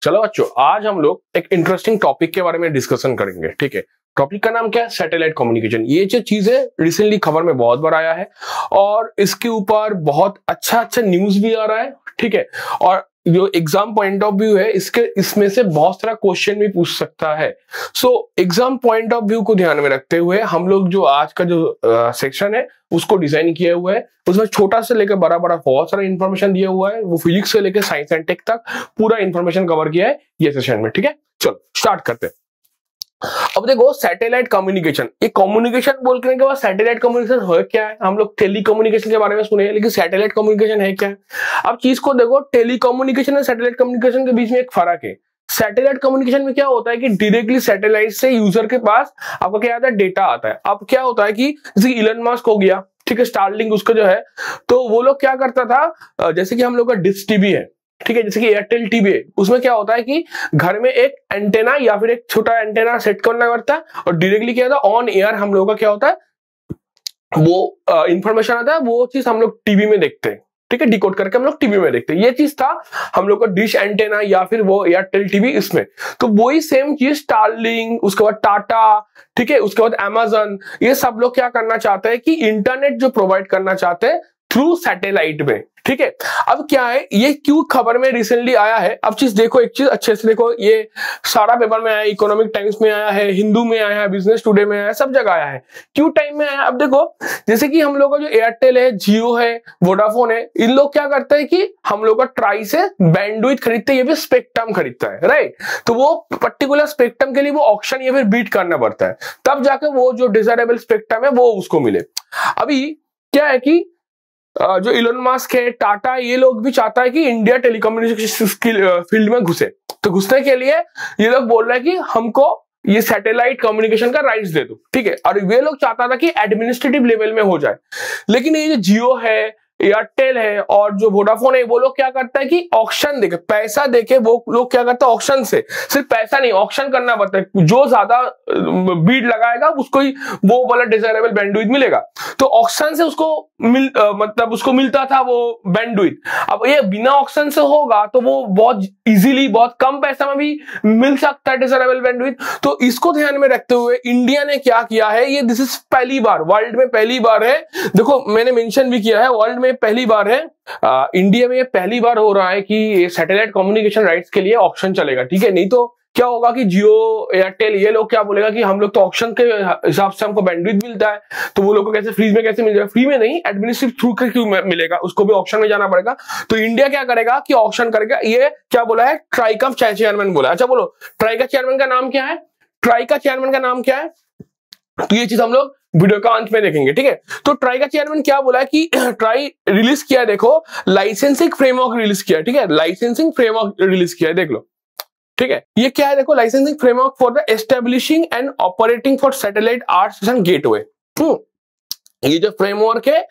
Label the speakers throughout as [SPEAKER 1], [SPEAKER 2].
[SPEAKER 1] चलो बच्चों, आज हम लोग एक इंटरेस्टिंग टॉपिक के बारे में डिस्कशन करेंगे। ठीक है, टॉपिक का नाम क्या है? Satellite communication. ये जो चीज है रिसेंटली खबर में बहुत बार आया है और इसके ऊपर बहुत अच्छा न्यूज भी आ रहा है। ठीक है, और जो एग्जाम पॉइंट ऑफ व्यू है इसमें से बहुत सारा क्वेश्चन भी पूछ सकता है। So exam point of view को ध्यान में रखते हुए हम लोग जो आज का जो सेक्शन है उसको डिजाइन किया हुआ है। उसमें छोटा से लेकर बड़ा बहुत सारा इंफॉर्मेशन दिया हुआ है। वो फिजिक्स से लेकर साइंस एंड टेक तक पूरा इंफॉर्मेशन कवर किया है ये सेशन में। ठीक है, चलो स्टार्ट करते हैं। अब देखो, सैटेलाइट कम्युनिकेशन, ये कम्युनिकेशन बोलने के बाद सैटेलाइट कम्युनिकेशन है क्या है? हम लोग टेली कम्युनिकेशन के बारे में सुने हैं, लेकिन सैटेलाइट कम्युनिकेशन है क्या है? अब चीज को देखो, टेली कम्युनिकेशन और सैटेलाइट कम्युनिकेशन के बीच में एक फर्क है। सैटेलाइट कम्युनिकेशन में क्या होता है कि डायरेक्टली सैटेलाइट से यूजर के पास आपका क्या आता है? डेटा आता है। अब क्या होता है कि जैसे इलन मस्क हो गया, ठीक है, स्टारलिंक उसका जो है, तो वो लोग क्या करता था, जैसे कि हम लोग का डिश टीवी है, ठीक है, जैसे कि एयरटेल टीवी है, उसमें क्या होता है कि घर में एक एंटेना या फिर एक छोटा एंटेना सेट करना पड़ता है और डायरेक्टली क्या होता है, ऑन एयर हम लोगों का क्या होता है, वो इंफॉर्मेशन आता है, वो चीज हम लोग टीवी में देखते हैं। ठीक है, डिकोड करके हम लोग टीवी में देखते हैं। ये चीज था हम लोग का डिश एंटेना या फिर वो एयरटेल टीवी इसमें। तो वही सेम चीज स्टारलिंक, उसके बाद टाटा, ठीक है, उसके बाद अमेजन, ये सब लोग क्या करना चाहते हैं कि इंटरनेट जो प्रोवाइड करना चाहते हैं थ्रू सैटेलाइट में। ठीक है, अब क्या है, ये क्यों खबर में रिसेंटली आया है? अब चीज देखो, एक चीज अच्छे से देखो, ये सारा पेपर में आया है, इकोनॉमिक टाइम्स में आया है, हिंदू में आया है, बिजनेस टुडे में आया है, सब जगह आया है। क्यों टाइम में आया? अब देखो, जैसे कि हम लोग का जो एयरटेल है, जियो है, वोडाफोन है, इन लोग क्या करते हैं कि हम लोग का ट्राई से बैंडविड्थ खरीदते हैं या फिर स्पेक्ट्रम खरीदता है, राइट? तो वो पर्टिकुलर स्पेक्ट्रम के लिए वो ऑक्शन या फिर बीट करना पड़ता है, तब जाके वो जो डिजायरेबल स्पेक्ट्रम है वो उसको मिले। अभी क्या है कि जो इलोन मस्क है, टाटा, ये लोग भी चाहता है कि इंडिया टेलीकम्युनिकेशन फील्ड में घुसे। तो घुसने के लिए ये लोग बोल रहे हैं कि हमको ये सैटेलाइट कम्युनिकेशन का राइट्स दे दो। ठीक है, और वे लोग चाहता था कि एडमिनिस्ट्रेटिव लेवल में हो जाए। लेकिन ये जो जियो है, एयरटेल है और जो वोडाफोन है, वो लोग क्या करता है कि ऑक्शन देके, पैसा देके वो लोग क्या करता है, ऑक्शन से, सिर्फ पैसा नहीं, ऑक्शन करना पड़ता है। जो ज्यादा बीड लगाएगा उसको ही वो वाला डिजायरेबल बैंडविड्थ मिलेगा। तो ऑक्शन से उसको मतलब उसको मिलता था वो बैंडविड्थ। अब ये बिना ऑक्शन से होगा तो वो बहुत इजीली, बहुत कम पैसा में भी मिल सकता है डिजायरेबल बैंडविड्थ। तो इसको ध्यान में रखते हुए इंडिया ने क्या किया है, ये दिस इज पहली बार, वर्ल्ड में पहली बार है। देखो, मैंने मेंशन भी किया है, वर्ल्ड में पहली बार है, इंडिया में पहली बार हो रहा है कि सैटेलाइट कम्युनिकेशन राइट्स के लिए ऑक्शन चलेगा। ठीक है, नहीं तो क्या होगा कि जियो, एयरटेल, ये लोग क्या बोलेगा कि हम लोग तो ऑक्शन के हिसाब से हमको बैंडविड्थ मिलता है, तो वो लोग को कैसे फ्री में कैसे मिल जाएगा? फ्री में नहीं, एडमिनिस्ट्रेटिव थ्रू के क्यों मिलेगा, उसको भी ऑक्शन में जाना पड़ेगा। तो इंडिया क्या करेगा कि ऑक्शन करेगा। ये क्या बोला है, ट्राई का चेयरमैन बोला। अच्छा बोलो, ट्राई का चेयरमैन का नाम क्या है? ट्राई का चेयरमैन का नाम क्या है? तो ये चीज हम लोग वीडियो का अंत में देखेंगे। ठीक है, तो ट्राई का चेयरमैन क्या बोला है कि ट्राई रिलीज किया, देखो, लाइसेंसिंग फ्रेमवर्क रिलीज किया। ठीक है, लाइसेंसिंग फ्रेमवर्क रिलीज किया है, देख लो। ठीक है, ये क्या है, देखो, licensing framework for the establishing and operating for satellite earth station gateway. ये जो फ्रेमवर्क है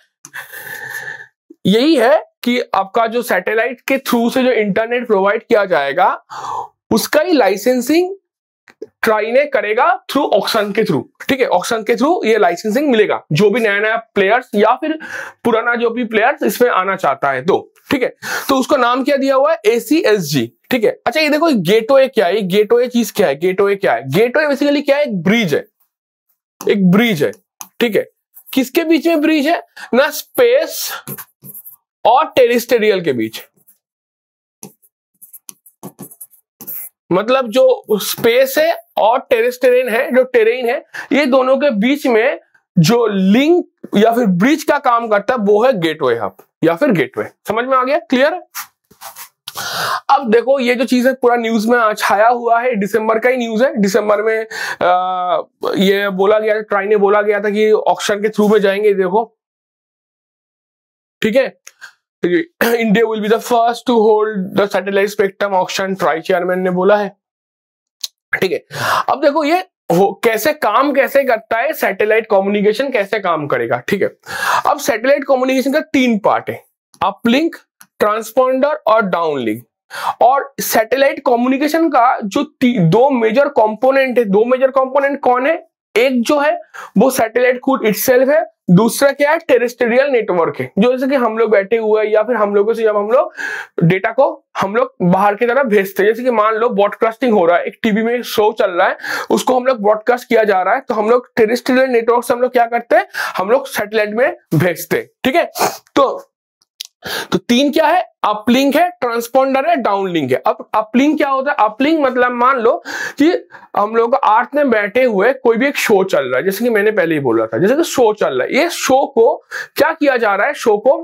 [SPEAKER 1] यही है कि आपका जो सैटेलाइट के थ्रू से जो इंटरनेट प्रोवाइड किया जाएगा उसका ही लाइसेंसिंग ट्राई ने करेगा थ्रू ऑक्शन के थ्रू। ठीक है, ऑक्शन के थ्रू ये लाइसेंसिंग मिलेगा जो भी नया प्लेयर्स या फिर पुराना जो भी प्लेयर्स इसमें आना चाहता है। तो ठीक है, तो उसका नाम क्या दिया हुआ है? ACSG। ठीक है, अच्छा ये देखो, गेटवे क्या है? गेटवे चीज क्या है? गेटवे क्या है? गेटवे बेसिकली क्या है? एक ब्रिज है, एक ब्रिज है। ठीक है, किसके बीच में ब्रिज है? ना स्पेस और टेरेस्ट्रियल के बीच, मतलब जो स्पेस है और टेरेस्ट्रियल है, जो टेरेन है, ये दोनों के बीच में जो लिंक या फिर ब्रिज का काम करता है वो है गेटवे हब या फिर गेटवे। समझ में आ गया? क्लियर? अब देखो, ये जो चीज है पूरा न्यूज में छाया हुआ है, दिसंबर का ही न्यूज है। दिसंबर में ये बोला गया, ट्राई ने बोला गया था कि ऑक्शन के थ्रू में जाएंगे। देखो, ठीक है, India will be the first to hold the satellite spectrum auction, TRAI chairman ने बोला है। ठीक है, अब देखो ये कैसे काम कैसे करता है, सैटेलाइट कम्युनिकेशन कैसे काम करेगा। ठीक है, अब सैटेलाइट कम्युनिकेशन का 3 पार्ट है, अपलिंक, ट्रांसपोंडर और डाउनलिंक। और सैटेलाइट कम्युनिकेशन का जो 2 मेजर कंपोनेंट है, 2 मेजर कंपोनेंट कौन है? एक जो है वो सैटेलाइट खुद इटसेल्फ है, दूसरा क्या है टेरेस्ट्रियल नेटवर्क है, जो जैसे कि हम लोग बैठे हुए हैं या फिर हम लोगों से जब हम लोग डेटा को हम लोग बाहर की तरफ भेजते हैं, जैसे कि मान लो ब्रॉडकास्टिंग हो रहा है, एक टीवी में शो चल रहा है, उसको हम लोग ब्रॉडकास्ट किया जा रहा है, तो हम लोग टेरेस्ट्रियल नेटवर्क से हम लोग क्या करते हैं, हम लोग सैटेलाइट में भेजते हैं, ठीक है। तो तीन क्या है, अपलिंक है, ट्रांसपोंडर है, डाउनलिंक है। अब अपलिंक क्या होता है, अपलिंक मतलब मान लो कि हम लोग अर्थ में बैठे हुए कोई भी एक शो चल रहा है, जैसे कि मैंने पहले ही बोला था, जैसे कि शो चल रहा है, ये शो को क्या किया जा रहा है, शो को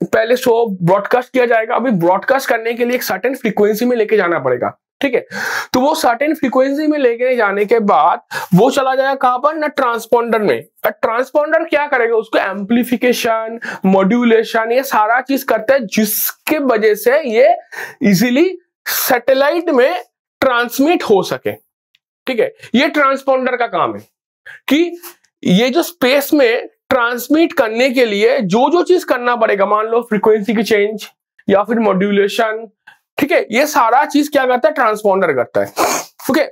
[SPEAKER 1] पहले शो ब्रॉडकास्ट किया जाएगा। अभी ब्रॉडकास्ट करने के लिए एक सर्टेन फ्रीक्वेंसी में लेके जाना पड़ेगा, ठीक है। तो वो सर्टेन फ्रीक्वेंसी में लेके जाने के बाद वो चला जाएगा कहां पर, ना ट्रांसपोंडर में। ट्रांसपोंडर क्या करेगा, उसको एम्प्लीफिकेशन, मॉड्यूलेशन, ये सारा चीज करता है, जिसके वजह से ये इजीली सैटेलाइट में ट्रांसमिट हो सके, ठीक है। ये ट्रांसपोंडर का काम है कि ये जो स्पेस में ट्रांसमिट करने के लिए जो जो चीज करना पड़ेगा, मान लो फ्रीक्वेंसी की चेंज या फिर मॉड्यूलेशन, ठीक है, ये सारा चीज क्या करता है, ट्रांसपोंडर करता है, ओके।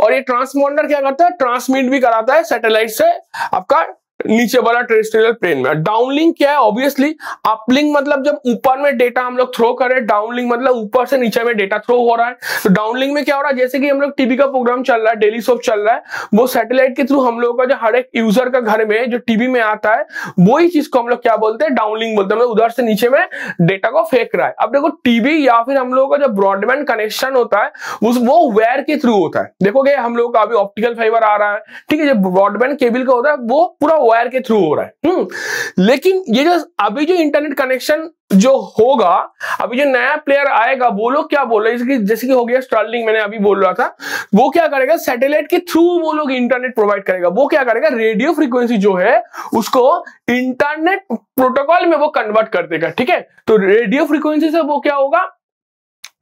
[SPEAKER 1] और ये ट्रांसपोंडर क्या करता है, ट्रांसमिट भी कराता है सैटेलाइट से आपका नीचे वाला टेरेस्ट्रियल प्लेन में। डाउनलिंक क्या है, ऑब्वियसली अपलिंक मतलब जब ऊपर में डेटा हम लोग थ्रो करें, डाउनलिंक मतलब ऊपर से नीचे में डेटा थ्रो हो रहा है। तो डाउनलिंक में क्या हो रहा है, जैसे कि हम लोग टीवी का प्रोग्राम चल रहा है, डेली सोप चल रहा है, वो सैटेलाइट के थ्रू हम लोग का जो हर एक यूजर का घर में जो टीवी में आता है, वही चीज को हम लोग क्या बोलते हैं, डाउनलिंक बोलते हैं, मतलब उधर से नीचे में डेटा को फेंक रहा है। अब देखो टीवी या फिर हम लोगों का जो ब्रॉडबैंड कनेक्शन होता है वो वायर के थ्रू होता है। देखोगे हम लोग का अभी ऑप्टिकल फाइबर आ रहा है, ठीक है, जो ब्रॉडबैंड केबल का होता है वो पूरा वायर के थ्रू हो रहा है। लेकिन ये जो अभी जो इंटरनेट कनेक्शन जो होगा, अभी जो नया प्लेयर आएगा, वो लोग क्या बोल रहे हैं, जैसे कि हो गया स्टारलिंक, मैंने अभी बोल रहा था, वो क्या करेगा, सैटेलाइट के थ्रू वो लोग इंटरनेट प्रोवाइड करेगा। वो क्या करेगा, रेडियो फ्रीक्वेंसी जो है उसको इंटरनेट प्रोटोकॉल में वो कन्वर्ट कर देगा, ठीक है। तो रेडियो फ्रीक्वेंसी से वो क्या होगा,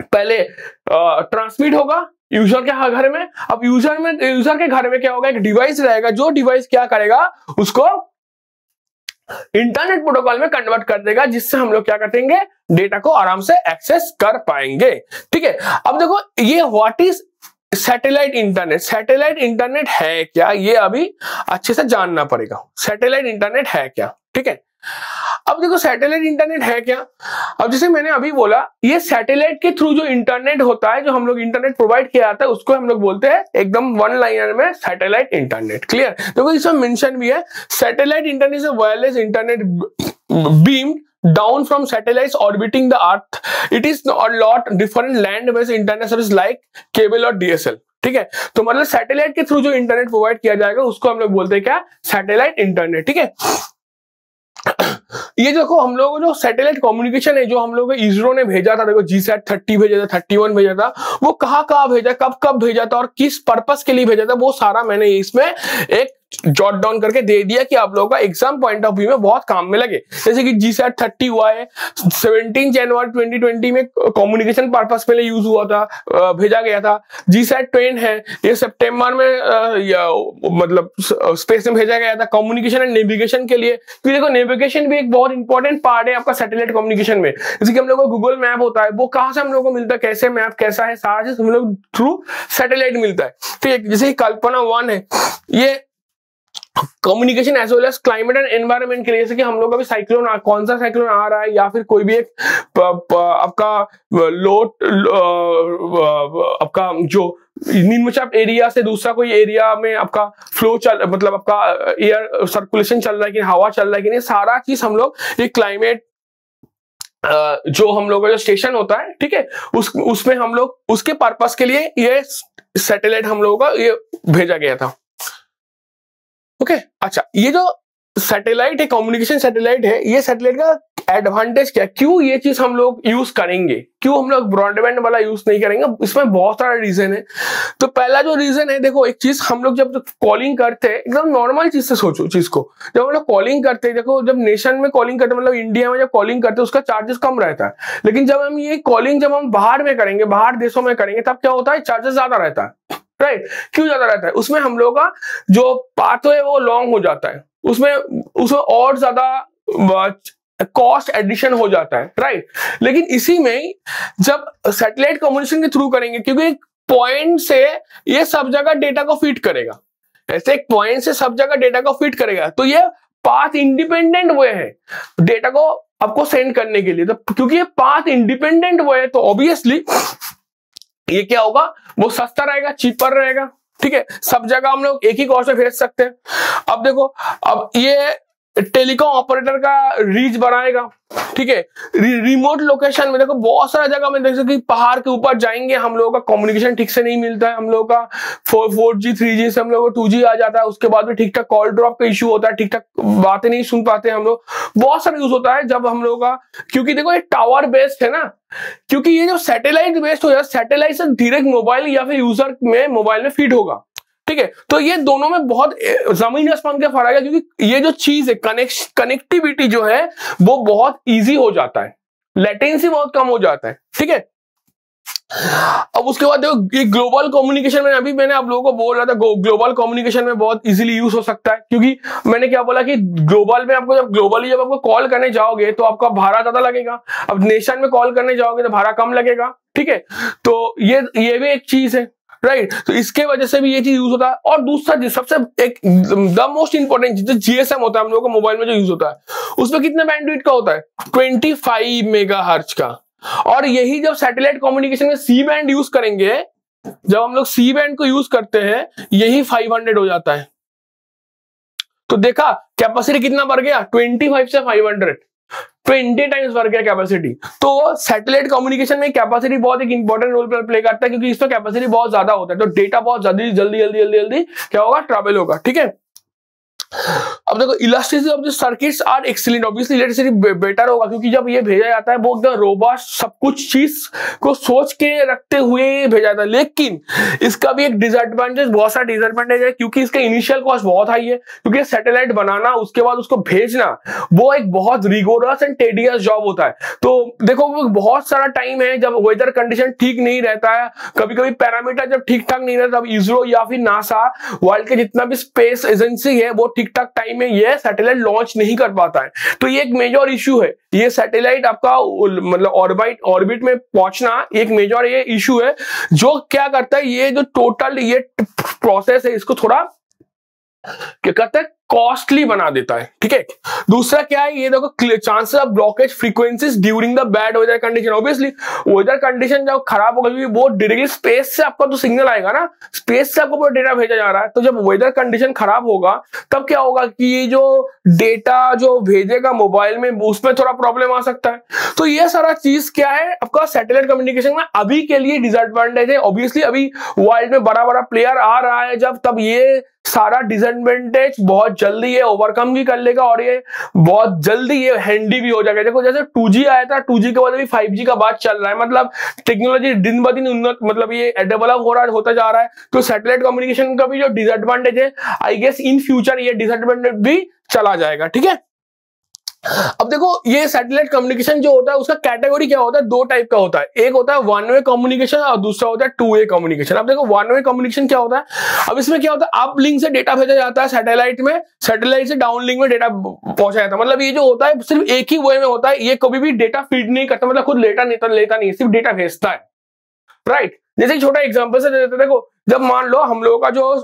[SPEAKER 1] पहले ट्रांसमिट होगा यूजर के घर में। अब यूजर के घर में क्या होगा, एक डिवाइस रहेगा, जो डिवाइस क्या करेगा, उसको इंटरनेट प्रोटोकॉल में कन्वर्ट कर देगा, जिससे हम लोग क्या करेंगे, डेटा को आराम से एक्सेस कर पाएंगे, ठीक है। अब देखो ये what is satellite internet. Satellite internet है क्या, ये अभी अच्छे से जानना पड़ेगा, सैटेलाइट इंटरनेट है क्या, ठीक है। अब देखो सैटेलाइट इंटरनेट है क्या, अब जैसे मैंने अभी बोला, ये सैटेलाइट के थ्रू जो इंटरनेट होता है, जो हम लोग इंटरनेट प्रोवाइड किया जाता है, उसको हम लोग बोलते हैं एकदम वन लाइनर में सैटेलाइट इंटरनेट। क्लियर। देखो इसमें मेंशन भी है, satellite internet is a wireless internet beam down from satellites orbiting the earth. It is a lot different land-based internet service like cable और DSL, ठीक है। तो मतलब सैटेलाइट के थ्रू जो इंटरनेट प्रोवाइड किया जाएगा उसको हम लोग बोलते हैं क्या, सैटेलाइट इंटरनेट, ठीक है। ये देखो हम लोगों को जो सैटेलाइट कम्युनिकेशन है, जो हम लोगों को इसरो ने भेजा था, देखो GSAT-30 भेजा था, 31 भेजा था, वो कहाँ भेजा, कब भेजा था और किस पर्पस के लिए भेजा था, वो सारा मैंने इसमें एक जॉट डाउन करके दे दिया कि आप लोगों का एग्जाम पॉइंट ऑफ व्यू में बहुत काम में लगे। जैसे कि GSAT-30 हुआ है 17 जनवरी 2020 में, कम्युनिकेशन पर्पस के लिए यूज हुआ था, भेजा गया था। GSAT-10 है, ये सितंबर में मतलब स्पेस में भेजा गया था, कम्युनिकेशन एंड नेविगेशन के लिए। क्योंकि देखो नेविगेशन भी एक बहुत इंपॉर्टेंट पार्ट है आपका सैटेलाइट कम्युनिकेशन में। जैसे कि हम लोग को गूगल मैप होता है, वो कहां से हम लोग को मिलता है, कैसे मैप कैसा है, सारा चीज हम लोग थ्रू सैटेलाइट मिलता है, ठीक है। जैसे कल्पना 1 है, ये communication as well as climate and environment के लिए, जैसे कि हम लोग अभी साइक्लोन, कौन सा साइक्लोन आ रहा है, या फिर कोई भी एक आपका लोड आपका जो निम्नचाप एरिया से दूसरा कोई एरिया में आपका फ्लो चल, मतलब आपका एयर सर्कुलेशन चल रहा है कि हवा चल रहा है कि नहीं, सारा चीज हम लोग ये क्लाइमेट जो हम लोग का जो स्टेशन होता है, ठीक है, उसमें हम लोग उसके पर्पस के लिए ये सैटेलाइट हम लोगों का ये भेजा गया था। ओके अच्छा, ये जो सैटेलाइट है, कम्युनिकेशन सैटेलाइट है, ये सैटेलाइट का एडवांटेज क्या है, क्यों ये चीज हम लोग यूज करेंगे, क्यों हम लोग ब्रॉडबैंड वाला यूज नहीं करेंगे, इसमें बहुत सारा रीजन है। तो पहला जो रीजन है, देखो एक चीज हम लोग जब कॉलिंग करते हैं, एकदम नॉर्मल चीज से सोचो चीज को, जब हम लोग कॉलिंग करते हैं, देखो जब नेशन में कॉलिंग करते हैं, मतलब इंडिया में जब कॉलिंग करते हैं, उसका चार्जेस कम रहता है। लेकिन जब हम ये कॉलिंग जब हम बाहर में करेंगे, बाहर देशों में करेंगे, तब क्या होता है, चार्जेस ज्यादा रहता है, राइट। क्यों ज्यादा रहता है, उसमें हम लोग का जो पाथ है वो लॉन्ग हो जाता है, उसमें और ज्यादा कॉस्ट एडिशन हो जाता है, राइट। लेकिन इसी में जब सैटेलाइट कम्युनिकेशन के थ्रू करेंगे, क्योंकि पॉइंट से ये सब जगह डेटा को फीड करेगा, ऐसे एक पॉइंट से सब जगह डेटा को फीड करेगा। तो ये पाथ इंडिपेंडेंट वे है डेटा को आपको सेंड करने के लिए। तो क्योंकि ये पाथ इंडिपेंडेंट वे है तो ऑब्वियसली ये क्या होगा, वो सस्ता रहेगा, चीपर रहेगा, ठीक है। सब जगह हम लोग एक ही कॉस्ट में भेज सकते हैं। अब देखो, अब ये टेलीकॉम ऑपरेटर का रीच बढ़ाएगा, ठीक है। रिमोट लोकेशन में देखो बहुत सारा जगह में देख सकते पहाड़ के ऊपर जाएंगे, हम लोगों का कम्युनिकेशन ठीक से नहीं मिलता है, हम लोगों का 4G 3G से हम लोगों को 2G आ जाता है, उसके बाद भी ठीक ठाक कॉल ड्रॉप का इश्यू होता है, ठीक ठाक बातें नहीं सुन पाते हम लोग, बहुत सारा यूज होता है जब हम लोगों का, क्योंकि देखो ये टावर बेस्ड है ना, क्योंकि ये जो सैटेलाइट बेस्ड हो जाए, सैटेलाइट से डायरेक्ट मोबाइल या फिर यूजर में मोबाइल में फीड होगा, ठीक है। तो ये दोनों में बहुत जमीन आसमान का फर्क है, क्योंकि ये जो चीज है कनेक्टिविटी जो है वो बहुत इजी हो जाता है, लेटेंसी बहुत कम हो जाता है, ठीक है। अब उसके बाद देखो ये ग्लोबल कम्युनिकेशन में, अभी मैंने आप लोगों को बोल रहा था ग्लोबल कम्युनिकेशन में बहुत इजीली यूज हो सकता है, क्योंकि मैंने क्या बोला कि ग्लोबल में आपको जब आपको कॉल करने जाओगे तो आपका भाड़ा ज्यादा लगेगा, अब नेशन में कॉल करने जाओगे तो भाड़ा कम लगेगा, ठीक है। तो ये भी एक चीज है, राइट। तो इसके वजह से भी ये चीज यूज होता है। और दूसरा चीज सबसे एक द मोस्ट इंपॉर्टेंट चीज जीएसएम होता है हम लोगों को मोबाइल में जो यूज होता है, उसमें कितने बैंडविड्थ का होता है, 25 मेगाहर्ट्ज का। और यही जब सैटेलाइट कम्युनिकेशन में सी बैंड यूज करेंगे, जब हम लोग सी बैंड को यूज करते हैं, यही 500 हो जाता है। तो देखा कैपेसिटी कितना बढ़ गया, 25 से 500, 20 टाइम्स बढ़ गया कैपेसिटी। तो सैटेलाइट कम्युनिकेशन में कैपेसिटी बहुत एक इंपॉर्टेंट रोल प्ले करता है, क्योंकि इसमें कैपेसिटी बहुत ज्यादा होता है, तो डेटा बहुत जल्दी क्या होगा, ट्रैवल होगा, ठीक है। अब देखो elasticity of the circuits are excellent, obviously electricity better होगा, क्योंकि जब ये भेजा जाता है वो एकदम रोबस्ट सब कुछ चीज को सोच के रखते हुए भेजा जाता है। लेकिन इसका भी एक डिसएडवांटेज, बहुत सारा डिसएडवांटेज है, क्योंकि इसका इनिशियल कॉस्ट बहुत हाई है, क्योंकि सैटेलाइट बनाना उसके बाद उसको भेजना वो एक बहुत रिगोरस एंड टेडियस जॉब होता है। तो देखो बहुत सारा टाइम है जब वेदर कंडीशन ठीक नहीं रहता है, कभी कभी पैरामीटर जब ठीक ठाक नहीं रहता, तब इसरो या फिर नासा, वर्ल्ड के जितना भी स्पेस एजेंसी है, वो ठीक ठाक टाइम में ये सैटेलाइट लॉन्च नहीं कर पाता है। तो ये एक मेजर इशू है, ये सैटेलाइट आपका मतलब ऑर्बिट में पहुंचना एक मेजर ये इशू है, जो क्या करता है, ये जो टोटल ये प्रोसेस है इसको थोड़ा क्या करता है, कॉस्टली बना देता है, ठीक है। दूसरा क्या है, ये देखो chances of blockage frequencies during the bad weather condition. Obviously weather condition जब खराब होगा, क्योंकि वो डायरेक्टली स्पेस से आपका तो सिग्नल आएगा ना, स्पेस से आपको पूरा डेटा भेजा जा रहा है, तो जब वेदर कंडीशन खराब होगा तब क्या होगा कि ये जो डेटा जो भेजेगा मोबाइल में, उसमें थोड़ा प्रॉब्लम आ सकता है। तो ये सारा चीज क्या है आपका सैटेलाइट कम्युनिकेशन में अभी के लिए डिसएडवांटेज है। ऑब्वियसली अभी वर्ल्ड में बड़ा बड़ा प्लेयर आ रहा है, जब तब ये सारा डिसएडवांटेज बहुत जल्दी ये ओवरकम भी कर लेगा, और ये बहुत जल्दी ये हैंडी भी हो जाएगा। देखो जैसे 2G आया था, 2G के बाद अभी 5G का बात चल रहा है, मतलब टेक्नोलॉजी दिन ब दिन उन्नत, मतलब ये डेवलप होता जा रहा है। तो सैटेलाइट कम्युनिकेशन का भी जो डिसएडवांटेज है, आई गेस इन फ्यूचर ये डिसएडवांटेज भी चला जाएगा, ठीक है। अब देखो ये सैटेलाइट कम्युनिकेशन जो होता है उसका कैटेगरी क्या होता है, दो टाइप का होता है, एक होता है वन वे कम्युनिकेशन और दूसरा होता है टू वे कम्युनिकेशन। अब देखो वन वे कम्युनिकेशन क्या होता है, अब इसमें क्या होता है, अप लिंक से डेटा भेजा जाता है सैटेलाइट में, सैटेलाइट से डाउन लिंक में डेटा पहुंचा जाता है। मतलब ये जो होता है सिर्फ एक ही वे में होता है, ये कभी भी डेटा फीड नहीं करता, मतलब खुद लेता नहीं, सिर्फ डेटा भेजता है, राइट। जैसे छोटा एग्जाम्पल से देते, देखो जब मान लो हम लोगों का जो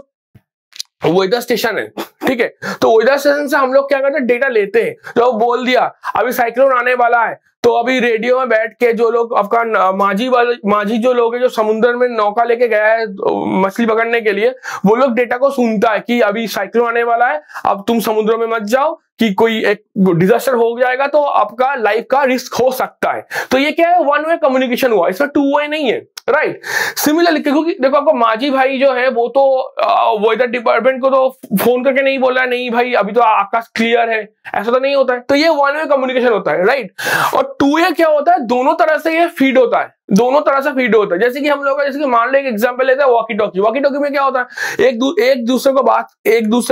[SPEAKER 1] वेदर स्टेशन है, ठीक है, तो वेदर स्टेशन से हम लोग क्या करते हैं, डेटा लेते हैं। तो बोल दिया अभी साइक्लोन आने वाला है, तो अभी रेडियो में बैठ के जो लोग आपका माझी जो लोग है, जो समुद्र में नौका लेके गया है मछली पकड़ने के लिए, वो लोग डेटा को सुनता है कि अभी साइक्लोन आने वाला है, अब तुम समुद्र में मत जाओ कि कोई एक डिजास्टर हो जाएगा तो आपका लाइफ का रिस्क हो सकता है। तो ये क्या है, वन वे कम्युनिकेशन हुआ, इसमें टू वे नहीं है, राइट। सिमिलरली क्योंकि देखो आपको माझी भाई जो है वो तो वेदर डिपार्टमेंट को तो फोन करके नहीं बोल रहा है, नहीं भाई अभी तो आकाश क्लियर है, ऐसा तो नहीं होता है। तो ये वन वे कम्युनिकेशन होता है, राइट। और टू वे क्या होता है, दोनों तरह से ये फीड होता है, दोनों तरह से फीड होता है। जैसे कि हम लोग जैसे कि मान लो एक एग्जांपल लेते हैं वॉकी टॉकी। वॉकी टॉकी में क्या होता है, एक दूसरे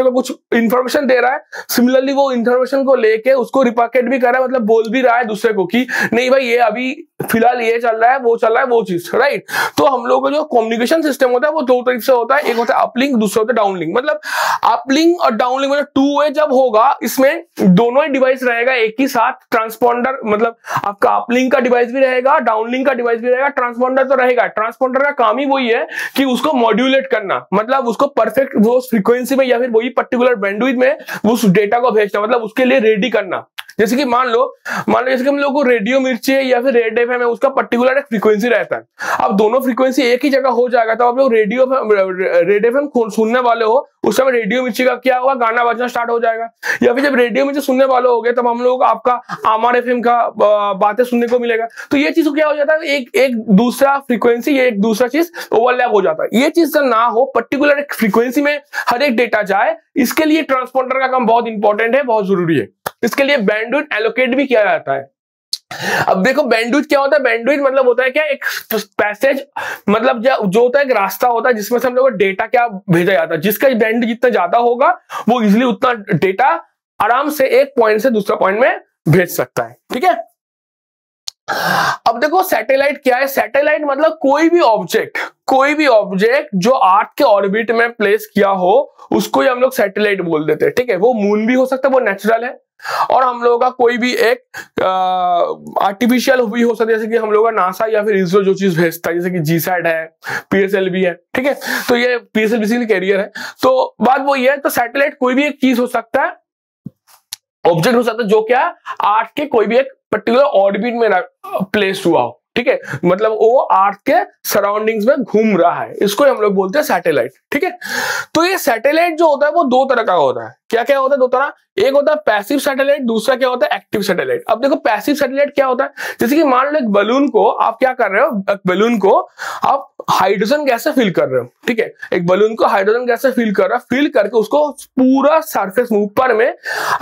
[SPEAKER 1] को कुछ इंफॉर्मेशन दे रहा है, सिमिलरली वो इंफॉर्मेशन को लेके उसको रिपाकेट भी कर रहा है, मतलब बोल भी रहा है दूसरे को कि नहीं भाई ये अभी फिलहाल ये चल रहा है, वो चीज, राइट। तो हम लोग का जो कम्युनिकेशन सिस्टम होता है वो दो तरीके से होता है, एक होता है अपलिंक, दूसरा होता है डाउनलिंक। मतलब अपलिंक और डाउनलिंक मतलब टू वे जब होगा, इसमें दोनों ही डिवाइस रहेगा एक ही साथ, ट्रांसपॉन्डर मतलब आपका अपलिंक का डिवाइस भी रहेगा, डाउनलिंक का डिवाइस भी फ्रीक्वेंसी रहेगा, ट्रांसपोंडर तो रहेगा। ट्रांसपोंडर का काम ही वही है कि उसको मॉड्यूलेट करना, मतलब उसको परफेक्ट वो फ्रीक्वेंसी में या फिर वही पर्टिकुलर बैंडविड्थ में उस डेटा को भेजना, मतलब उसके लिए रेडी करना। जैसे कि मान लो जैसे कि हम लोग को रेडियो मिर्ची है या फिर रेड एफएम है, उसका पर्टिकुलर एक फ्रीक्वेंसी रहता है। अब दोनों फ्रीक्वेंसी एक ही जगह हो जाएगा तो आप लोग रेड एफएम सुनने वाले हो, उस समय रेडियो मिर्ची का क्या होगा, गाना बजना स्टार्ट हो जाएगा। या फिर जब रेडियो मिर्ची सुनने वाले हो गए तब हम लोग आपका आमार एफएम का बातें सुनने को मिलेगा। तो ये चीज क्या हो जाता है, एक दूसरा फ्रीक्वेंसी या एक दूसरा चीज ओवरलैप हो जाता है। ये चीज ना हो, पर्टिकुलर एक फ्रीक्वेंसी में हर एक डेटा जाए, इसके लिए ट्रांसपोंडर का काम बहुत इंपॉर्टेंट है, बहुत जरूरी है। इसके लिए बैंडविड्थ एलोकेट भी किया जाता है। अब देखो बैंडविड्थ क्या होता है, बैंडविड्थ मतलब होता है क्या, एक पैसेज, मतलब जो होता है एक रास्ता होता है जिसमें से हम लोग को डेटा क्या भेजा जाता है। जिसका बैंड जितना ज्यादा होगा वो इजिली उतना डेटा आराम से एक पॉइंट से दूसरा पॉइंट में भेज सकता है। ठीक है, अब देखो सैटेलाइट क्या है। सैटेलाइट मतलब कोई भी ऑब्जेक्ट जो अर्थ के ऑर्बिट में प्लेस किया हो उसको ही हम लोग सैटेलाइट बोल देते हैं। ठीक है, वो मून भी हो सकता है, वो नेचुरल है, और हम लोगों का कोई भी एक आर्टिफिशियल भी हो सकता है, जैसे कि हम लोग का नासा या फिर इसरो जो चीज भेजता है, जैसे कि जीसैट है, पीएसएलवी है। ठीक है, तो ये पीएसएलवी बेसिकली कैरियर है। तो बात वो ये है, तो सैटेलाइट कोई भी एक चीज हो सकता है, ऑब्जेक्ट हो सकता है जो क्या अर्थ के कोई भी एक पर्टिकुलर ऑर्बिट में प्लेस हुआ हो। ठीक है, मतलब वो अर्थ के सराउंडिंग्स में घूम रहा है, इसको हम लोग बोलते हैं सैटेलाइट। ठीक है, तो ये सैटेलाइट जो होता है वो दो तरह का होता है। क्या क्या होता है, दो तरह। एक होता है पैसिव सैटेलाइट, दूसरा क्या होता है एक्टिव सैटेलाइट। अब देखो पैसिव सैटेलाइट क्या होता है, जैसे कि मान लो एक बलून को आप क्या कर रहे हो, बलून को आप हाइड्रोजन गैस से फिल कर रहे हो। ठीक है, एक बलून को हाइड्रोजन गैस से फिल कर रहा, फिल करके उसको पूरा सरफेस में ऊपर में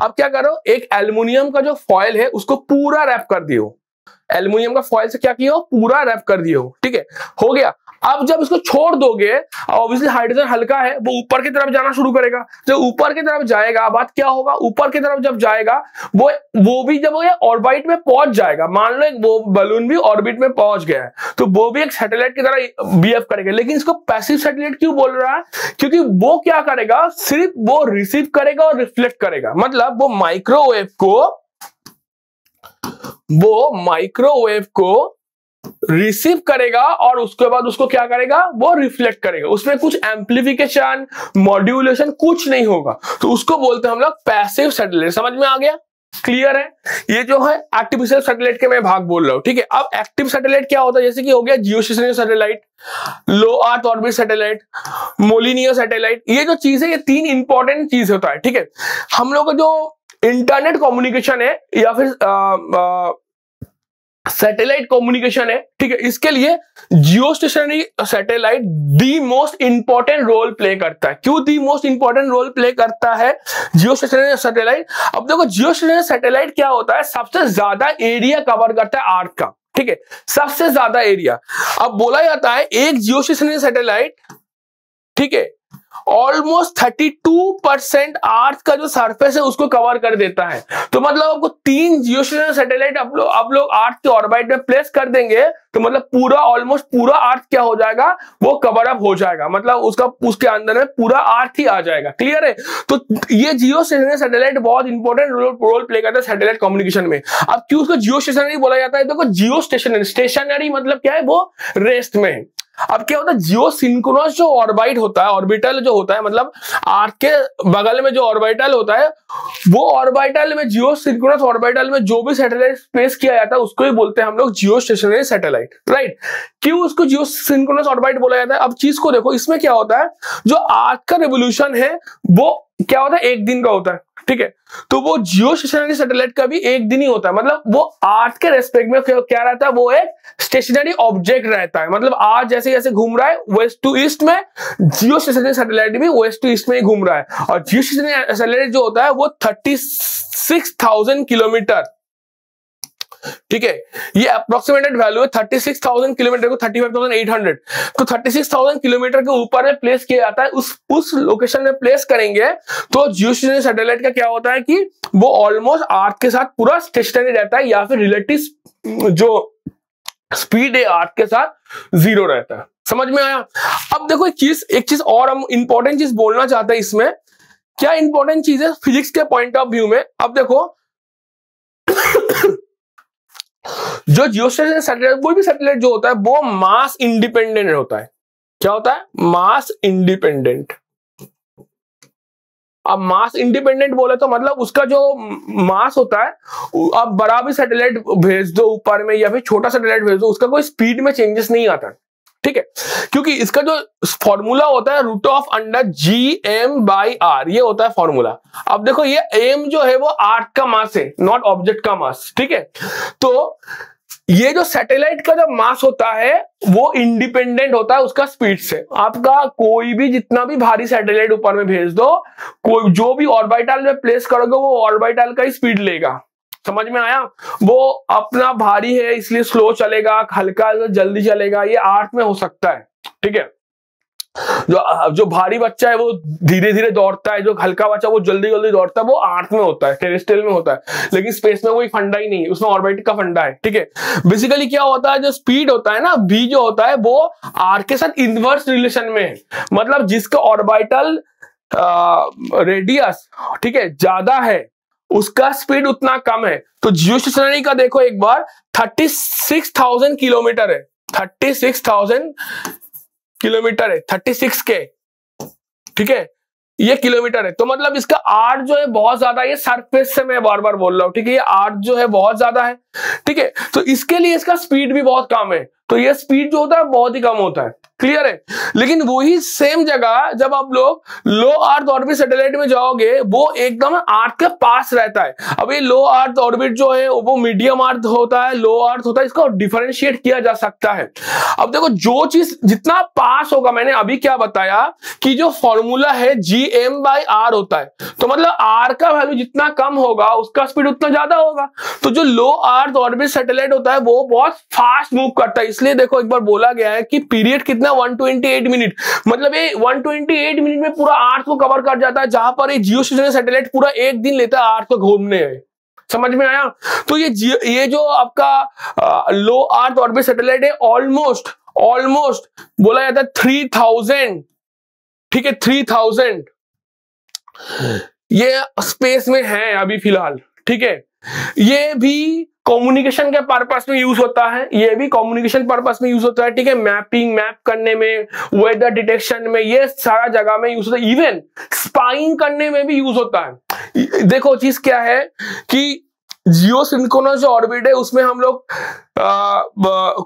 [SPEAKER 1] आप क्या कर रहे हो, एक एल्युमिनियम का जो फॉइल है उसको पूरा रैप कर दियो। एल्युमिनियम का फॉइल से क्या किया हो, पूरा रैप कर दिया हो। ठीक है, हो गया। अब जब इसको छोड़ दोगे, ऑब्वियसली हाइड्रोजन हल्का है, वो ऊपर की तरफ जाना शुरू करेगा। जब ऊपर की तरफ जाएगा, बात क्या होगा, ऊपर की तरफ जब जाएगा वो भी जब ऑर्बिट में पहुंच जाएगा, मान लो एक वो बलून भी ऑर्बिट में पहुंच गया है, तो वो भी एक सैटेलाइट की तरह बिहेव करेगा। लेकिन इसको पैसिव सैटेलाइट क्यों बोल रहा है, क्योंकि वो क्या करेगा, सिर्फ वो रिसीव करेगा और रिफ्लेक्ट करेगा। मतलब वो माइक्रोवेव को रिसीव करेगा और उसके बाद उसको क्या करेगा, वो रिफ्लेक्ट करेगा। उसमें कुछ एम्प्लीफिकेशन, मॉड्यूलेशन कुछ नहीं होगा, तो उसको बोलते हैं हम लोग पैसिव सैटेलाइट। समझ में आ गया, क्लियर है। ये जो है आर्टिफिशियल सैटेलाइट के मैं भाग बोल रहा हूं। ठीक है, अब एक्टिव सैटेलाइट क्या होता है, जैसे कि हो गया जियोस्टेशनरी सैटेलाइट, लो अर्थ ऑर्बिट सैटेलाइट, मोलिनियर सैटेलाइट। ये जो चीज है, ये तीन इंपॉर्टेंट चीज होता है। ठीक है, हम लोग का जो इंटरनेट कम्युनिकेशन है या फिर सैटेलाइट कम्युनिकेशन है, ठीक है, इसके लिए geostationary satellite the most important role play करता है। क्यों the most important role play करता है जियोस्टेशनरी सैटेलाइट? अब देखो जियोस्टेशनरी सैटेलाइट क्या होता है, सबसे ज्यादा एरिया कवर करता है अर्थ का। ठीक है, सबसे ज्यादा एरिया। अब बोला जाता है एक जियोस्टेशनरी सैटेलाइट, ठीक है, ऑलमोस्ट 32% अर्थ का जो सरफेस है उसको कवर कर देता है। तो मतलब आपको 3 जियोस्टेशनरी सैटेलाइट आप लोग अर्थ के ऑर्बिट में प्लेस कर देंगे तो मतलब ऑलमोस्ट पूरा अर्थ क्या हो जाएगा, वो कवर अप हो जाएगा। मतलब उसके अंदर में पूरा अर्थ ही आ जाएगा। क्लियर है? तो ये जियोस्टेशनरी सैटेलाइट बहुत इंपॉर्टेंट रोल प्ले करता है सैटेलाइट कम्युनिकेशन में। अब क्यों उसको जियोस्टेशनरी बोला जाता है? देखो जियो स्टेशनरी मतलब क्या है, वो रेस्ट में है। अब क्या होता है, जियो सिंक्रोनस जो ऑर्बिट होता है, ऑर्बिटल जो होता है, मतलब अर्थ के बगल में जो ऑर्बिटल होता है, वो ऑर्बिटल में जियो सिंक्रोनस ऑर्बिटल में जो भी सैटेलाइट स्पेस किया जाता है उसको ही बोलते हैं हम लोग जियो स्टेशनरी सैटेलाइट। राइट? क्यों उसको जियो सिंक्रोनस ऑर्बिट बोला जाता है? अब चीज को देखो, इसमें क्या होता है, जो अर्थ का रेवोल्यूशन है वो क्या होता है, एक दिन का होता है। ठीक है, तो वो जियो स्टेशनरी सैटेलाइट का भी एक दिन ही होता है। मतलब वो अर्थ के रेस्पेक्ट में क्या रहता है, वो एक स्टेशनरी ऑब्जेक्ट रहता है। मतलब आज जैसे जैसे घूम रहा है वेस्ट टू ईस्ट में, जियो स्टेशनरी सैटेलाइट भी वेस्ट टू ईस्ट में ही घूम रहा है। और जियो स्टेशनरी सैटेलाइट जो होता है वो 36,000 किलोमीटर, ठीक है, ये अप्रोक्सीमेटेड वैल्यू है। 36,000 किलोमीटर को 35,800, तो 36,000 किलोमीटर के ऊपर में प्लेस किया जाता है। उस लोकेशन में प्लेस करेंगे तो जियोस्टेशनरी सैटेलाइट का क्या होता है कि वो ऑलमोस्ट अर्थ के साथ पूरा स्टेशनरी रहता है, या फिर रिलेटिव जो स्पीड है अर्थ के साथ 0 रहता है। समझ में आया? अब देखो एक चीज और हम इंपॉर्टेंट चीज बोलना चाहते हैं इसमें। क्या इंपॉर्टेंट चीज है फिजिक्स के पॉइंट ऑफ व्यू में? अब देखो जो जियोस्टेशनरी सैटेलाइट, कोई भी सैटेलाइट जो होता है वो मास इंडिपेंडेंट होता है। क्या होता है? मास इंडिपेंडेंट। अब मास इंडिपेंडेंट बोले तो मतलब उसका जो मास होता है, अब बड़ा भी सैटेलाइट भेज दो ऊपर में या फिर छोटा सैटेलाइट भेज दो, उसका कोई स्पीड में चेंजेस नहीं आता, ठीक है, क्योंकि इसका जो फॉर्मूला होता है √(g(m)/r, ये होता है फॉर्मूला। अब देखो ये m जो है वो अर्थ का मास है, नॉट ऑब्जेक्ट का मास, ठीक है। तो ये जो सैटेलाइट का जो मास होता है वो इंडिपेंडेंट होता है उसका स्पीड से। आपका कोई भी जितना भी भारी सैटेलाइट ऊपर में भेज दो, कोई जो भी ऑर्बिटल में प्लेस करोगे वो ऑर्बिटल का ही स्पीड लेगा। समझ में आया? वो अपना भारी है इसलिए स्लो चलेगा, हल्का जल्दी चलेगा, ये अर्थ में हो सकता है, ठीक है। जो भारी बच्चा है वो धीरे धीरे दौड़ता है, जो हल्का बच्चा वो जल्दी जल्दी दौड़ता है, वो अर्थ में होता है, टेरेस्ट्रियल में होता है। लेकिन स्पेस में कोई फंडा ही नहीं है, उसमें ऑर्बिट का फंडा है, ठीक है। बेसिकली क्या होता है, जो स्पीड होता है ना v जो होता है वो r के साथ इनवर्स रिलेशन में है। मतलब जिसका ऑर्बिटल रेडियस, ठीक है, ज्यादा है उसका स्पीड उतना कम है। तो जियोस्टेशनरी का देखो एक बार 36,000 किलोमीटर है, 36,000 किलोमीटर है, 36 के, ठीक है, ये किलोमीटर है। तो मतलब इसका आर जो है बहुत ज्यादा, ये सरफेस से मैं बार बार बोल रहा हूं, ठीक है, ये आर जो है बहुत ज्यादा है, ठीक है। तो इसके लिए इसका स्पीड भी बहुत कम है, तो ये स्पीड जो होता है बहुत ही कम होता है, क्लियर है। लेकिन वही सेम जगह जब आप लोग लो अर्थ ऑर्बिट सैटेलाइट में जाओगे वो एकदम अर्थ के पास रहता है। अब ये लो अर्थ ऑर्बिट जो है वो मीडियम अर्थ होता है, लो अर्थ होता है, इसको डिफरेंशिएट किया जा सकता है। अब देखो जो चीज जितना पास होगा, मैंने अभी क्या बताया कि जो फॉर्मूला है g(m)/r होता है, तो मतलब r का वैल्यू जितना कम होगा उसका स्पीड उतना ज्यादा होगा। तो जो लो अर्थ ऑर्बिट सैटेलाइट होता है वो बहुत फास्ट मूव करता है, इसलिए देखो एक बार बोला गया है कि पीरियड कितना 128 मिनट, मतलब ये 128 मिनट में पूरा अर्थ को कवर कर जाता है, जहां पर ये जियोस्टेशनरी सैटेलाइट पूरा एक दिन लेता है अर्थ को घूमने में। समझ में आया? तो ये जो आपका लो अर्थ ऑर्बिट सैटेलाइट है ऑलमोस्ट बोला जाता है 3000, ठीक है, 3000 ये स्पेस में है अभी फिलहाल, ठीक है। ये भी कम्युनिकेशन के पर्पस में यूज होता है, ये भी कम्युनिकेशन पर्पस में यूज होता है, ठीक है, मैप करने में, वेदर डिटेक्शन में, ये सारा जगह में यूज होता है, इवन स्पाइंग करने में भी यूज होता है। देखो चीज क्या है कि जियो सिंक्रोनस जो ऑर्बिट है उसमें हम लोग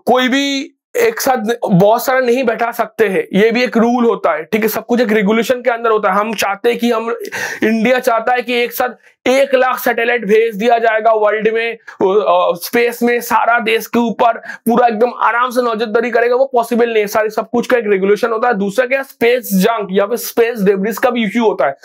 [SPEAKER 1] कोई भी एक साथ बहुत सारा नहीं बैठा सकते हैं, ये भी एक रूल होता है, ठीक है, सब कुछ एक रेगुलेशन के अंदर होता है। हम चाहते हैं कि हम इंडिया चाहता है कि एक साथ 1 लाख सैटेलाइट भेज दिया जाएगा वर्ल्ड में, स्पेस में, सारा देश के ऊपर पूरा एकदम आराम से नजरदारी करेगा, वो पॉसिबल नहीं है। सारी सब कुछ का एक रेगुलेशन होता है। दूसरा क्या, स्पेस जंक या फिर स्पेस डेब्रिस का भी इश्यू होता है।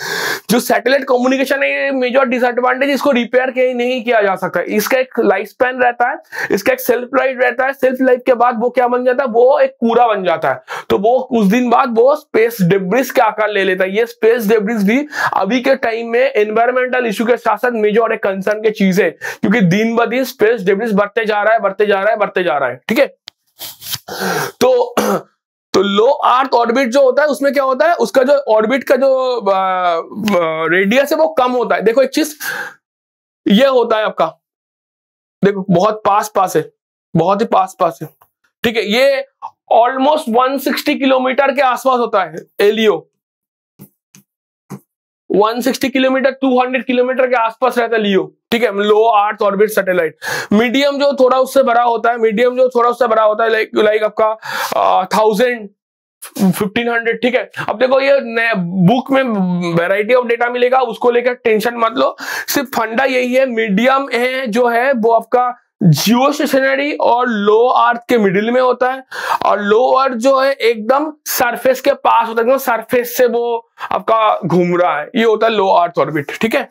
[SPEAKER 1] जो सैटेलाइट कम्युनिकेशन है मेजर डिसएडवांटेज, इसको रिपेयर नहीं किया जा सकता, इसका एक लाइफ स्पैन रहता है, इसका एक सेल्फ लाइफ रहता है। सेल्फ लाइफ के बाद वो क्या बन जाता है, वो एक कूड़ा बन जाता है, तो वो कुछ दिन बाद वो स्पेस डेब्रिस का आकार ले लेता है। ये स्पेस डेब्रिस भी अभी के टाइम में एनवायरमेंटल इशू के साथ साथ मेजर एक कंसर्न की चीज है, क्योंकि दिन ब दिन स्पेस डेब्रिस बढ़ते जा रहा है, ठीक है। तो लो अर्थ ऑर्बिट जो होता है उसमें क्या होता है, उसका जो ऑर्बिट का जो रेडियस है वो कम होता है। देखो एक चीज ये होता है आपका, देखो बहुत पास है, बहुत ही पास है, ठीक है। ये ऑलमोस्ट 160 किलोमीटर के आसपास होता है एलियो, 160 किलोमीटर 200 किलोमीटर के आसपास रहता है लियो, ठीक है, लो अर्थ ऑर्बिट सैटेलाइट। मीडियम जो थोड़ा उससे बड़ा होता है, लाइक आपका 1000 1500, ठीक है। अब देखो ये बुक में वैरायटी ऑफ डेटा मिलेगा, उसको लेकर टेंशन मत लो, सिर्फ फंडा यही है, मीडियम है जो है वो आपका जियो स्टेशनरी और लो अर्थ के मिडिल में होता है, और लो अर्थ जो है एकदम सरफेस के पास होता है, एकदम सरफेस से वो आपका घूम रहा है, ये होता है लो अर्थ ऑर्बिट, ठीक है।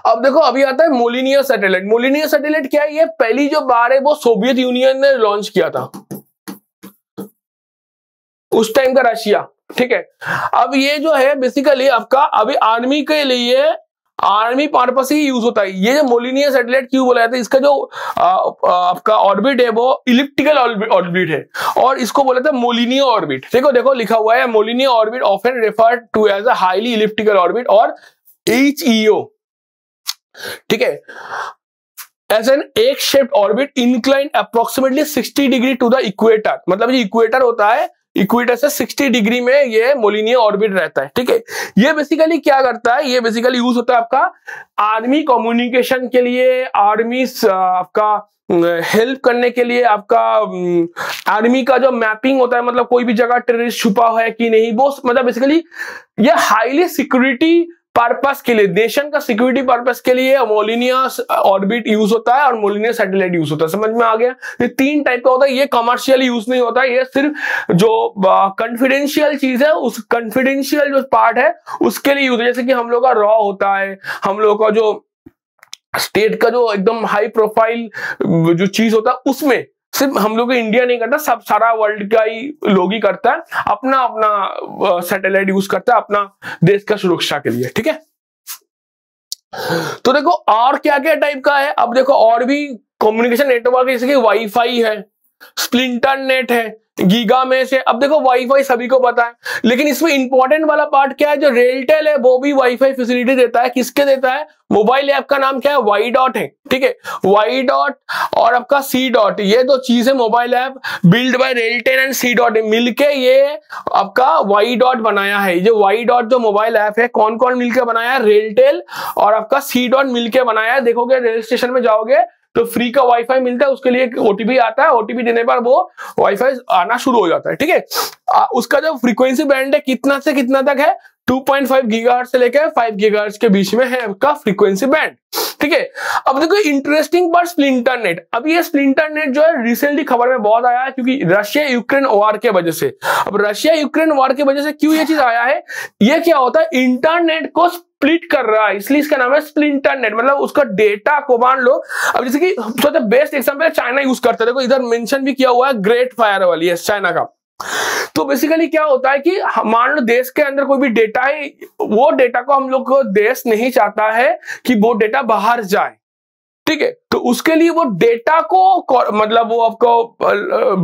[SPEAKER 1] अब देखो अभी आता है मोलिनियस सैटेलाइट। मोलिनियस सैटेलाइट क्या है, ये पहली जो बार है वो सोवियत यूनियन ने लॉन्च किया था, उस टाइम का रशिया, ठीक है। अब ये जो है बेसिकली आपका अभी आर्मी के लिए, आर्मी पर्पस ही यूज होता है। ये जो मोलिनियस सैटेलाइट क्यों बोला जाता है, इसका जो आपका ऑर्बिट है वो इलिप्टिकल ऑर्बिट है, और इसको बोला था मोलिनियो ऑर्बिट। देखो लिखा हुआ है Molniya orbit often referred to as a highly elliptical orbit और HEO, ठीक है। As an egg shaped orbit inclined approximately 60 degree to the equator. मतलब ये इक्वेटर होता है, इक्वेटर से 60 डिग्री में ये मोलिनियर ऑर्बिट रहता है, ठीक है। ये बेसिकली क्या करता है, ये बेसिकली यूज होता है आपका आर्मी कम्युनिकेशन के लिए, आर्मी आपका हेल्प करने के लिए, आपका आर्मी का जो मैपिंग होता है, मतलब कोई भी जगह टेररिस्ट छुपा है कि नहीं, वो मतलब बेसिकली ये हाईली सिक्योरिटी पर्पस के लिए, नेशन का सिक्योरिटी पर्पस के लिए मोलिनियर ऑर्बिट यूज होता है और मोलिनियर सैटेलाइट यूज होता है। समझ में आ गया? ये 3 टाइप का होता है। ये कमर्शियल यूज नहीं होता है, ये सिर्फ जो कॉन्फिडेंशियल चीज है, उस कॉन्फिडेंशियल जो पार्ट है उसके लिए यूज है। जैसे कि हम लोग का रॉ होता है, हम लोग का जो स्टेट का जो एकदम हाई प्रोफाइल जो चीज होता है, उसमें सिर्फ हम लोग इंडिया नहीं करता, सब सारा वर्ल्ड का ही लोग ही करता है, अपना अपना सैटेलाइट यूज करता है अपना देश का सुरक्षा के लिए, ठीक है। तो देखो और क्या क्या टाइप का है, अब देखो और भी कम्युनिकेशन नेटवर्क जैसे कि वाईफाई है, स्प्लिंटर नेट है, गीगा मैश है। अब देखो वाईफाई सभी को पता है, लेकिन इसमें इंपॉर्टेंट वाला पार्ट क्या है, जो रेलटेल है वो भी वाईफाई फैसिलिटी देता है। किसके देता है? मोबाइल ऐप का नाम क्या है? वाई डॉट है, ठीक है। वाई डॉट और आपका सी डॉट, ये 2 चीजें mobile app build by RailTel and C dot मिलके ये आपका वाई डॉट बनाया है। ये वाई डॉट जो मोबाइल ऐप है, कौन कौन मिलकर बनाया है? रेलटेल और आपका सी डॉट मिलकर बनाया है। देखोगे रेल स्टेशन में जाओगे तो फ्री का वाईफाई मिलता है, उसके लिए एक ओटीपी आता है, ओटीपी देने पर वो वाईफाई आना शुरू हो जाता है, ठीक है। उसका जो फ्रीक्वेंसी बैंड है कितना से कितना तक है? 2.5 गीगाहर्ट्ज से लेकर 5 गीगाहर्ट्ज के बीच में है उसका फ्रीक्वेंसी बैंड, ठीक है। अब देखो इंटरेस्टिंग पार्ट स्प्लिंटर नेट। अब ये स्प्लिंटर नेट जो है रिसेंटली खबर में बहुत आया है, क्योंकि रशिया यूक्रेन वॉर के वजह से। अब रशिया यूक्रेन वॉर की वजह से क्यों ये चीज आया है? ये क्या होता है, इंटरनेट को स्प्लिट कर रहा है, इसलिए इसका नाम है स्प्लिंटर नेट। मतलब उसका डेटा को मान लो, अब जैसे कि सबसे बेस्ट एग्जांपल चाइना यूज करता है। देखो इधर मेंशन भी किया हुआ है ग्रेट फायर वाली है चाइना का। तो बेसिकली क्या होता है कि मान लो देश के अंदर कोई भी डेटा है, वो डेटा को हम लोग को देश नहीं चाहता है कि वो डेटा बाहर जाए, ठीक है। तो उसके लिए वो डेटा को मतलब वो आपको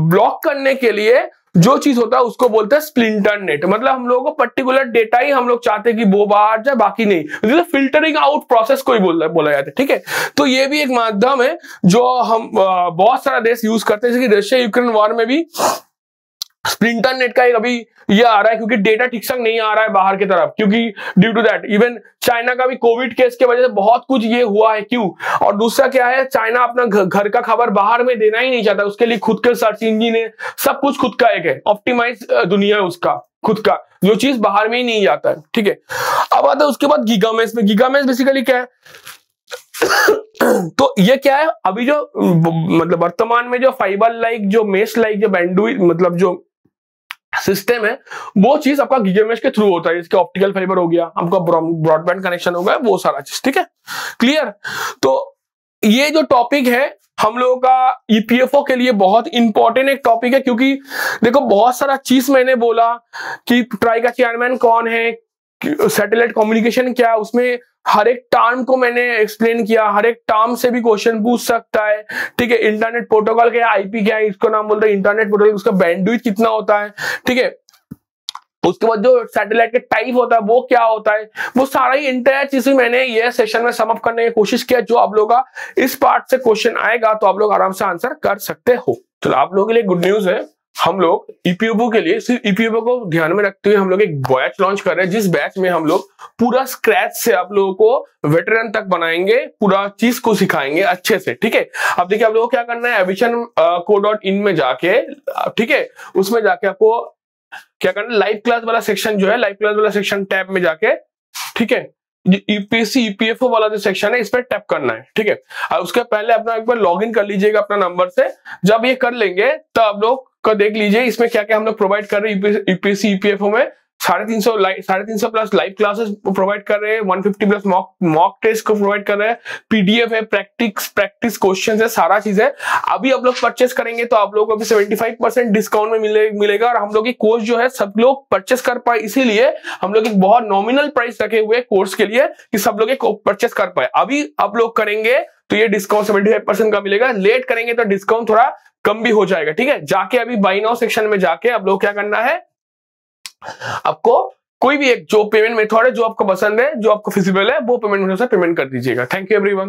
[SPEAKER 1] ब्लॉक करने के लिए जो चीज होता है उसको बोलते हैं स्प्लिंटर नेट। मतलब हम लोगों को पर्टिकुलर डेटा ही हम लोग चाहते हैं कि वो बाहर जाए, बाकी नहीं। फिल्टरिंग आउट प्रोसेस को ही बोला जाता है, ठीक है। तो ये भी एक माध्यम है जो हम बहुत सारा देश यूज करते हैं, जैसे कि रशिया यूक्रेन वॉर में भी स्प्लिंटर नेट का एक अभी ये आ रहा है, क्योंकि डेटा ठीक से नहीं आ रहा है बाहर की तरफ, क्योंकि due to that even China का भी कोविड केस के वजह से बहुत कुछ ये हुआ है। क्यों? और दूसरा क्या है, चाइना अपना घर का खबर बाहर में देना ही नहीं चाहता, उसके लिए खुद के सर्च इंजन है, सब कुछ खुद का एक है, ऑप्टिमाइज दुनिया है उसका खुद का, जो चीज बाहर में ही नहीं जाता है, ठीक है। अब आता है उसके बाद गीगामेश में। गीगामेश बेसिकली क्या है तो ये क्या है, अभी जो मतलब वर्तमान में जो फाइबर लाइक जो मेश लाइक जो बैंडविड्थ मतलब जो सिस्टम है, वो चीज आपका गीगामेश के थ्रू होता है। इसके ऑप्टिकल फाइबर हो गया, आपका ब्रॉडबैंड कनेक्शन हो गया, वो सारा चीज, ठीक है, क्लियर। तो ये जो टॉपिक है हम लोगों का ईपीएफओ के लिए बहुत इंपॉर्टेंट एक टॉपिक है, क्योंकि देखो बहुत सारा चीज मैंने बोला कि ट्राई का चेयरमैन कौन है, सैटेलाइट कम्युनिकेशन क्या है, उसमें हर एक टर्म को मैंने एक्सप्लेन किया, हर एक टर्म से भी क्वेश्चन पूछ सकता है, ठीक है। इंटरनेट प्रोटोकॉल क्या है, आईपी क्या है, इसको नाम बोलते हैं इंटरनेट प्रोटोकॉल, उसका बैंडविड्थ कितना होता है, ठीक है। उसके बाद जो सैटेलाइट के टाइप होता है वो क्या होता है, वो सारा ही इंटायर चीज मैंने ये सेशन में सम अप करने की कोशिश किया। जो आप लोगों का इस पार्ट से क्वेश्चन आएगा तो आप लोग आराम से आंसर कर सकते हो। चलो आप लोगों के लिए गुड न्यूज है, हम लोग ईपीएफओ के लिए सिर्फ ईपीएफओ को ध्यान में रखते हुए हम लोग एक बैच लॉन्च कर रहे हैं, जिस बैच में हम लोग पूरा स्क्रैच से आप लोगों को वेटरन तक बनाएंगे, पूरा चीज को सिखाएंगे अच्छे से, ठीक है। अब देखिए आप लोगों को क्या करना है, aviation.co.in में जाके, ठीक है, उसमें जाके आपको क्या करना है, लाइव क्लास वाला सेक्शन जो है, लाइव क्लास वाला सेक्शन टैब में जाके, ठीक है, यूपीएससी ईपीएफओ वाला जो सेक्शन है इस पर टैप करना है, ठीक है। और उसके पहले अपना एक बार लॉगिन कर लीजिएगा अपना नंबर से। जब ये कर लेंगे तो आप लोग को देख लीजिए इसमें क्या क्या हम लोग प्रोवाइड कर रहे हैं यूपीएससी ईपीएफओ में। 350 प्लस लाइव क्लासेस प्रोवाइड कर रहे हैं, 150 प्लस मॉक टेस्ट को प्रोवाइड कर रहे हैं, पीडीएफ है, प्रैक्टिस क्वेश्चंस है, सारा चीज है। अभी आप लोग परचेस करेंगे तो आप लोगों को अभी 75% डिस्काउंट में मिलेगा। और हम लोग की कोर्स जो है सब लोग परचेस कर पाए, इसीलिए हम लोग एक बहुत नॉमिनल प्राइस रखे हुए कोर्स के लिए कि सब लोग परचेस कर पाए। अभी आप लोग करेंगे तो ये डिस्काउंट 75% का मिलेगा, लेट करेंगे तो डिस्काउंट थोड़ा कम भी हो जाएगा, ठीक है। जाके अभी बाय नाउ सेक्शन में जाके आप लोग क्या करना है, आपको कोई भी एक जो पेमेंट मेथड है जो आपको पसंद है, जो आपको फिजिबल है, वो पेमेंट मेथड से पेमेंट कर दीजिएगा। Thank you everyone.